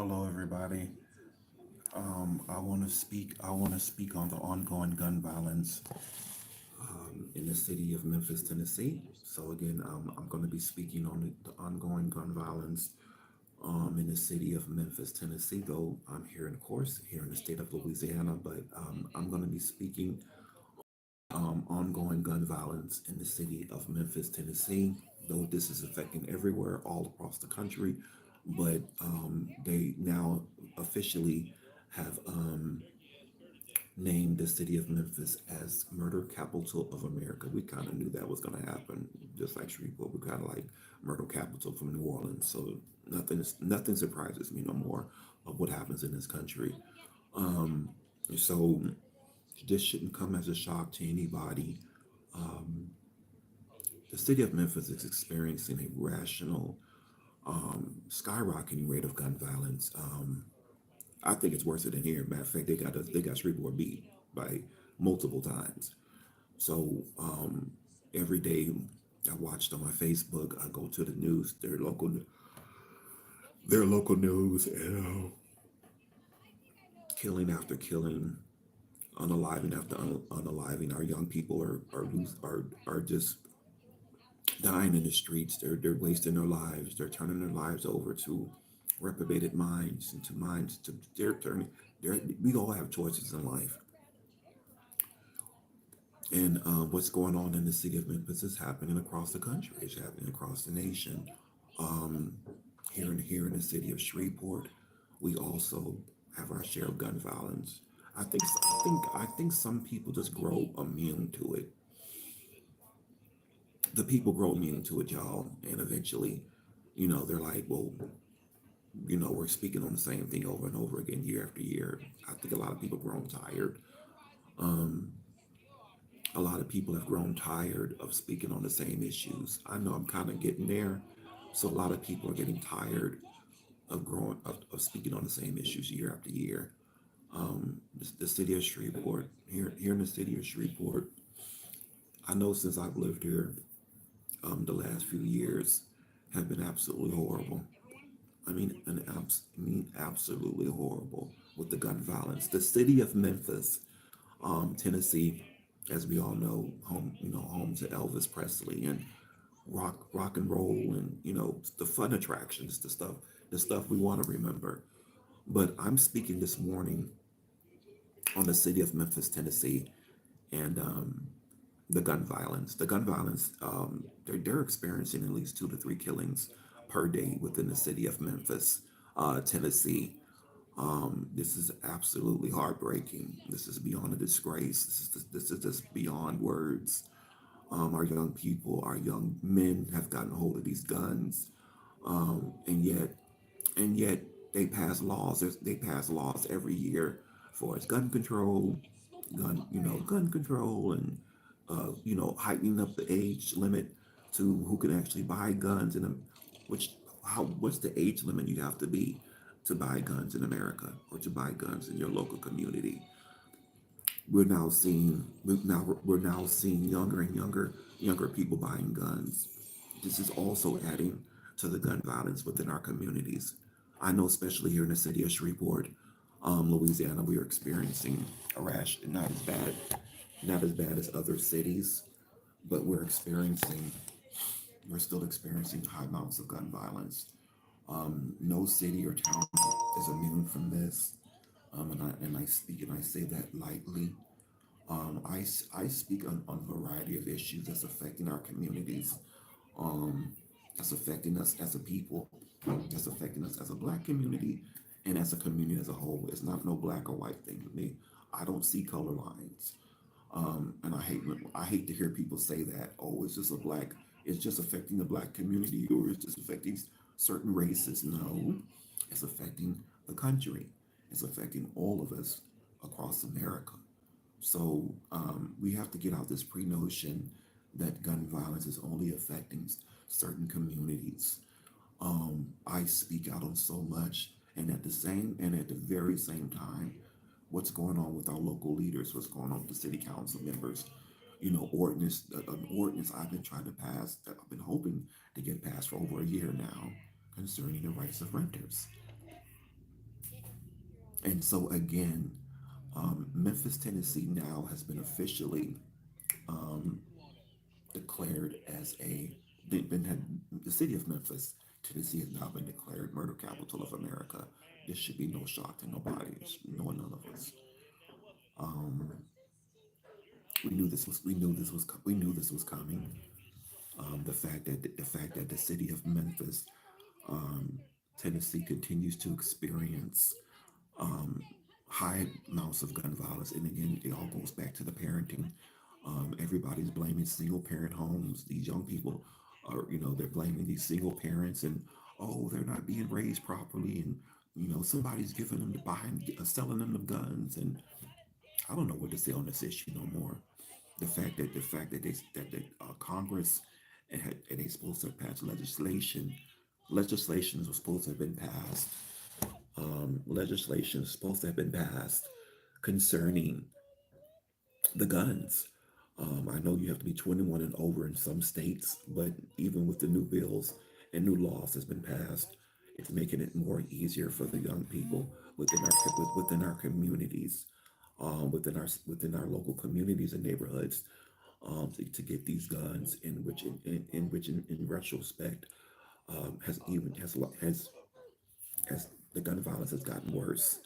Hello, everybody. I want to speak. I want to speak on the ongoing gun violence in the city of Memphis, Tennessee. So again, I'm going to be speaking on the ongoing gun violence in the city of Memphis, Tennessee. Though I'm here, of course, here in the state of Louisiana, but I'm going to be speaking ongoing gun violence in the city of Memphis, Tennessee. Though this is affecting everywhere, all across the country, but they now officially have named the city of Memphis as murder capital of America. We kind of knew that was going to happen, just like Shreveport. We kind of like murder capital from New Orleans. So nothing surprises me no more of what happens in this country. Um, so this shouldn't come as a shock to anybody. The city of Memphis is experiencing a rational, skyrocketing rate of gun violence. I think it's worse than here. Matter of fact, they got Shreveport beat by multiple times. So every day I watched on my Facebook. I go to the news, their local news, and killing after killing, unaliving after unaliving. Our young people are just dying in the streets. They're wasting their lives. They're turning their lives over to reprobated minds, into minds to they're turning. We all have choices in life, and what's going on in the city of Memphis is happening across the country. It's happening across the nation. Um, here in the city of Shreveport, we also have our share of gun violence. I think some people just grow immune to it. The people grow immune to it, y'all, and eventually, they're like, well, we're speaking on the same thing over and over again, year after year. I think a lot of people grown tired. Um, a lot of people have grown tired of speaking on the same issues. I know I'm kind of getting there. So a lot of people are getting tired of speaking on the same issues year after year. The city of Shreveport, here in the city of Shreveport, I know since I've lived here, the last few years have been absolutely horrible. Absolutely horrible with the gun violence. The city of Memphis, Tennessee, as we all know, home to Elvis Presley and rock and roll, and the fun attractions, the stuff we want to remember. But I'm speaking this morning on the city of Memphis, Tennessee, and the gun violence. The gun violence, they're experiencing at least 2 to 3 killings per day within the city of Memphis, Tennessee. This is absolutely heartbreaking. This is beyond a disgrace. This is just beyond words. Our young people, our young men have gotten hold of these guns, and yet they pass laws. They pass laws every year for its gun control, gun control, and heightening up the age limit to who can actually buy guns, and what's the age limit you have to be to buy guns in America or to buy guns in your local community. We're now seeing younger and younger people buying guns. This is also adding to the gun violence within our communities. I know, especially here in the city of Shreveport, Louisiana, we are experiencing a rash, not as bad as other cities, but we're still experiencing high amounts of gun violence. No city or town is immune from this, and I speak and I say that lightly. I speak on a variety of issues that's affecting our communities, um, that's affecting us as a people, that's affecting us as a black community, and as a community as a whole. It's not no black or white thing with me. I don't see color lines, and I hate to hear people say that. Oh, it's just affecting the black community, or it's just affecting certain races. No, it's affecting the country. It's affecting all of us across America. So we have to get out this pre-notion that gun violence is only affecting certain communities. I speak out on so much, and at the very same time, what's going on with our local leaders, what's going on with the city council members, an ordinance I've been trying to pass, that I've been hoping to get passed for over a year now, concerning the rights of renters. And so again, Memphis, Tennessee now has been officially um, declared as the city of Memphis, Tennessee has now been declared murder capital of America. This should be no shock to nobody, none of us. Um, we knew this was coming. The fact that the city of Memphis, um, Tennessee, continues to experience um, high amounts of gun violence. And again, it all goes back to the parenting. Everybody's blaming single parent homes. These young people are, they're blaming these single parents, and oh, they're not being raised properly, and somebody's giving them buying, selling them the guns, and I don't know what to say on this issue no more. The fact that Congress and they supposed to pass legislation was supposed to have been passed. Legislation is supposed to have been passed concerning the guns. I know you have to be 21 and over in some states, but even with the new bills and new laws that's been passed, it's making it more easier for the young people within our communities, within our local communities and neighborhoods, to get these guns. In retrospect, has even has the gun violence has gotten worse.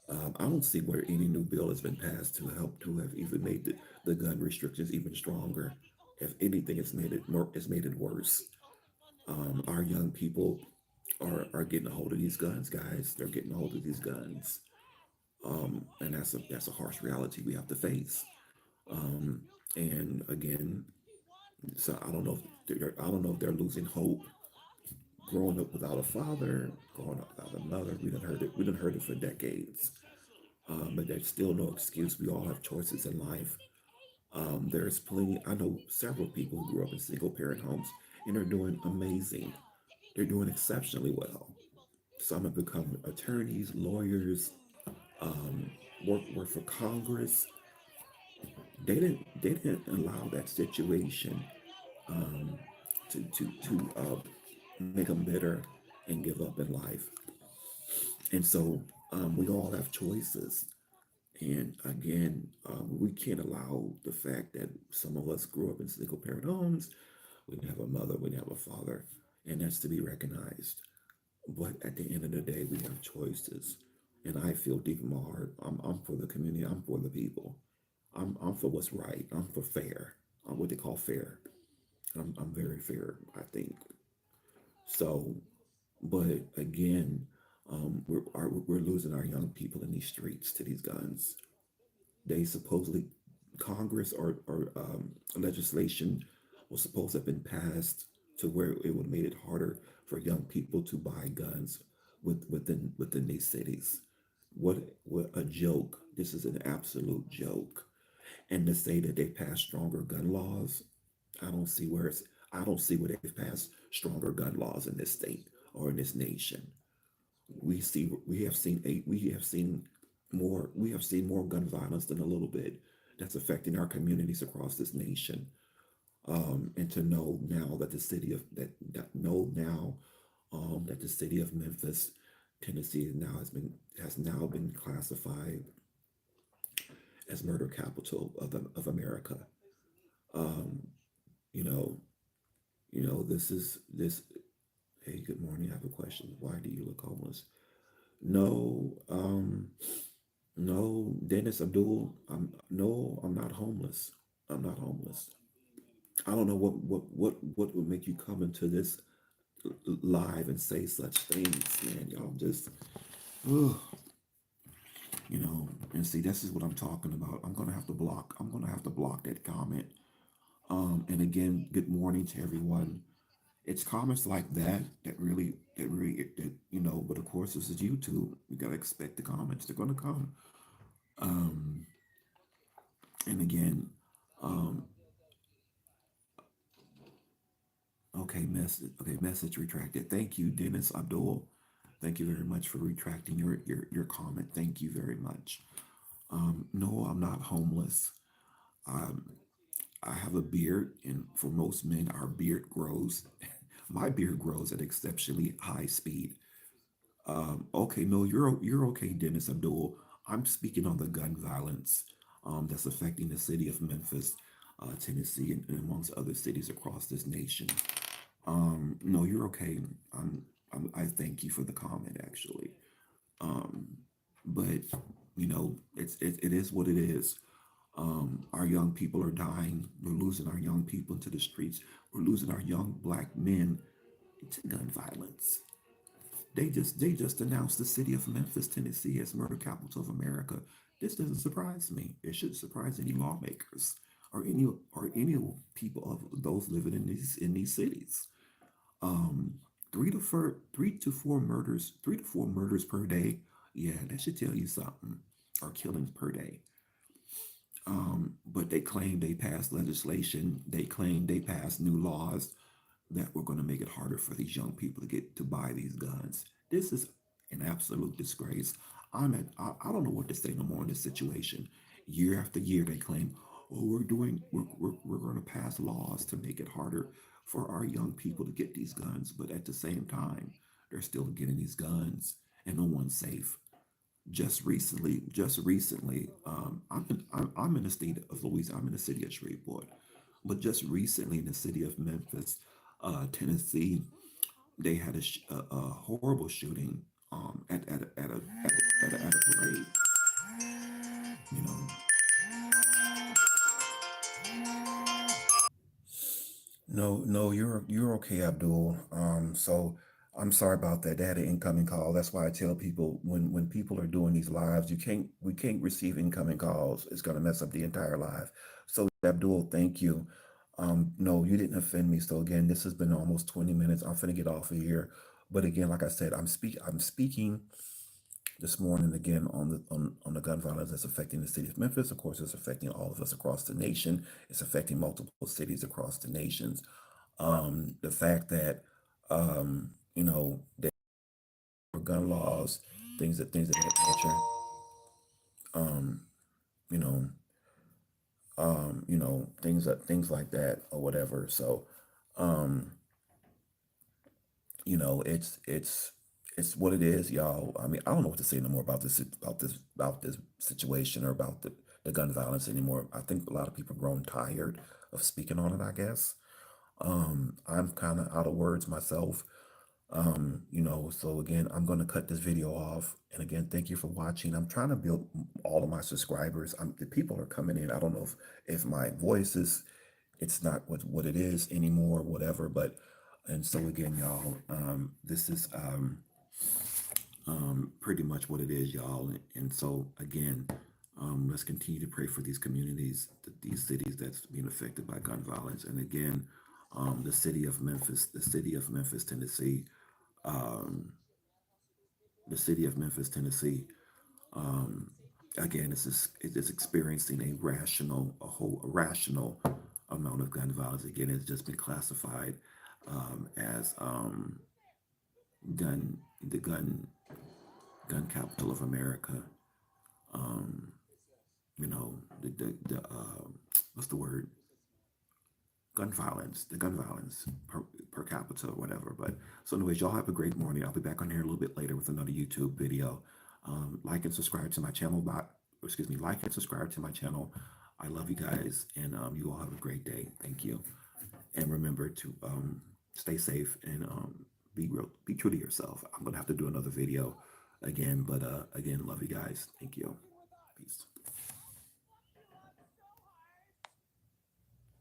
I don't see where any new bill has been passed to help to have even made the gun restrictions even stronger. If anything, it's made it worse. Our young people are getting a hold of these guns, guys. They're getting a hold of these guns, and that's a harsh reality we have to face. Um, and again, so I don't know if they're losing hope, growing up without a father, growing up without a mother. We done heard it. We done heard it for decades. But there's still no excuse. We all have choices in life. There's plenty. I know several people who grew up in single parent homes and are doing amazing. They're doing exceptionally well. Some have become attorneys, lawyers, um, work for Congress. They didn't allow that situation um, to make them bitter and give up in life. And so we all have choices. And again, we can't allow the fact that some of us grew up in single parent homes. We didn't have a mother, we didn't have a father, and that's to be recognized. But at the end of the day, we have choices. And I feel deep in my heart, I'm for the community, I'm for the people. I'm for what's right, I'm for fair. I'm what they call fair. I'm very fair, I think. So, but again, we're losing our young people in these streets to these guns. They supposedly Congress or legislation was supposed to have been passed to where it would have made it harder for young people to buy guns within these cities. What a joke! This is an absolute joke. And to say that they passed stronger gun laws, I don't see where it's. I don't see where they've passed stronger gun laws in this state or in this nation. We have seen more gun violence than a little bit that's affecting our communities across this nation. And to know now that the city of that know now that the city of Memphis, Tennessee has now been classified as murder capital of America. Um, you know, this is this. Hey, good morning. I have a question. Why do you look homeless? No, no, Dennis Abdul. No, I'm not homeless. I'm not homeless. I don't know what would make you come into this live and say such things, man. Y'all just, ugh, and see, this is what I'm talking about. I'm gonna have to block that comment. And again, good morning to everyone. It's comments like that, but of course, this is YouTube. You gotta expect the comments. They're gonna come. Um, and again, um, message retracted. Thank you, Dennis Abdul. Thank you very much for retracting your comment. Thank you very much. No, I'm not homeless. Um, I have a beard, and for most men, our beard grows. My beard grows at exceptionally high speed. Okay, no, you're okay, Dennis Abdul. I'm speaking on the gun violence that's affecting the city of Memphis, Tennessee, and amongst other cities across this nation. No, you're okay. I thank you for the comment, actually. Um, but it is what it is. Our young people are dying. We're losing our young people into the streets. We're losing our young black men to gun violence. They just announced the city of Memphis, Tennessee, as murder capital of America. This doesn't surprise me. It should surprise any lawmakers or any people of those living in these cities. Um, 3 to 4 murders per day. Yeah, that should tell you something. Or killings per day. But they claim they passed legislation. They claim they passed new laws that were going to make it harder for these young people to get to buy these guns. This is an absolute disgrace. I don't know what to say no more in this situation. Year after year, they claim, oh, we're going to pass laws to make it harder for our young people to get these guns. But at the same time, they're still getting these guns, and no one's safe. Just recently, I'm in the state of Louisiana. I'm in the city of Shreveport, but just recently in the city of Memphis, Tennessee, they had a horrible shooting at a parade. You know, no, no, you're okay, Abdul. So I'm sorry about that. They had an incoming call. That's why I tell people when people are doing these lives, we can't receive incoming calls. It's gonna mess up the entire live. So Abdul, thank you. No, you didn't offend me. So again, this has been almost 20 minutes. I'm finna get off of here. But again, like I said, I'm speaking this morning again on the gun violence that's affecting the city of Memphis. Of course, it's affecting all of us across the nation. It's affecting multiple cities across the nations. The fact that there are gun laws, things of that nature. Um, you know, things like that or whatever. So, um, it's what it is, y'all. I mean, I don't know what to say no more about this situation or about the gun violence anymore. I think a lot of people are grown tired of speaking on it, I guess. I'm kind of out of words myself. So again, I'm going to cut this video off. And again, thank you for watching. I'm trying to build all of my subscribers. The people are coming in. I don't know if my voice is, it's not what it is anymore, whatever. But, and so again, y'all, this is pretty much what it is, y'all. And so again, let's continue to pray for these communities, these cities that's being affected by gun violence. And again, the city of Memphis, Tennessee, um, the city of Memphis, Tennessee, um, again, it is experiencing a rational amount of gun violence. Again, it's just been classified as gun the gun capital of America. Um, the what's the word? The gun violence per capita or whatever. But so, anyways, y'all have a great morning. I'll be back on here a little bit later with another YouTube video. Like and subscribe to my channel. Excuse me, like and subscribe to my channel. I love you guys, and you all have a great day. Thank you, and remember to stay safe and be true to yourself. I'm gonna have to do another video again, but again, love you guys. Thank you. Peace.